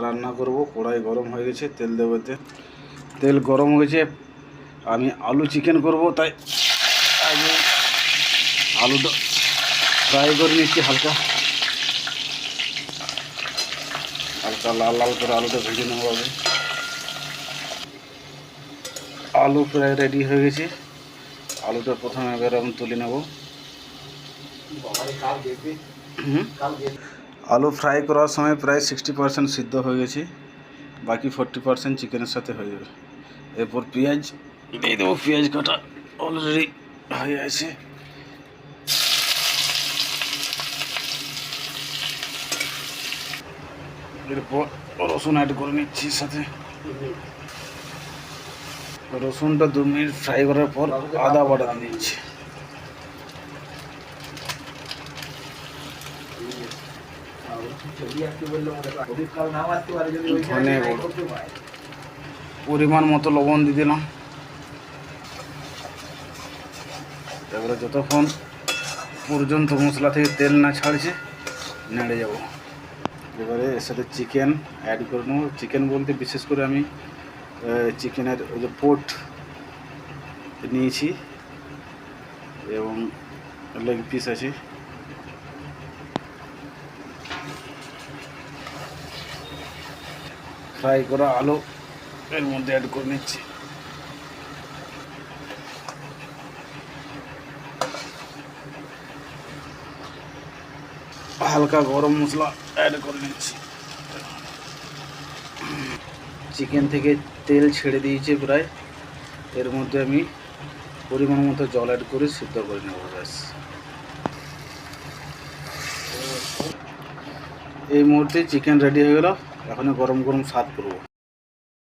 রান্না করব। কড়াই গরম হয়ে গেছে, তেল দেবো। তেল গরম হয়েছে, আমি আলু চিকেন করব, তাই আগে আলুটা ফ্রাই করে নিচ্ছি। হালকা হালকা লাল লাল করে আলুটা ভেজে নেবো আগে। আলু প্রায় রেডি হয়ে গেছে। আলুটা প্রথমে এবার আমি তুলে নেব। আলু ফ্রাই করার সময় প্রায় 60% সিদ্ধ হয়ে গেছে, বাকি 40% চিকেনের সাথে হয়ে যাবে। এরপর পেঁয়াজ দিয়ে দেবো। পেঁয়াজ কাটা অলরেডি হয়ে আছে। এরপর রসুন অ্যাড করে নিচ্ছি সাথে। রসুনটা 2 মিনিট ফ্রাই করার পর আদা বাটা দিয়ে দিচ্ছি। ধনে পরিমাণ মতো লবণ দিয়ে দিলাম। এবারে যতক্ষণ পর্যন্ত মশলা থেকে তেল না ছাড়ছে নেড়ে যাব। এবারে এর সাথে চিকেন অ্যাড করে নেব। চিকেন বলতে বিশেষ করে আমি চিকেনের ওই যে পোর্ট নিয়েছি এবং লেগ পিস আছে। ফ্রাই করা আলু এর মধ্যে অ্যাড করে নিচ্ছি। হালকা গরম মশলা অ্যাড করে নিচ্ছি। চিকেন থেকে তেল ছেড়ে দিয়েছে প্রায়। এর মধ্যে আমি পরিমাণ মতো জল অ্যাড করে সিদ্ধ করে নেব। ব্যাস, এই মুহূর্তে চিকেন রেডি হয়ে গেল। এখন গরম গরম সার্ভ করব।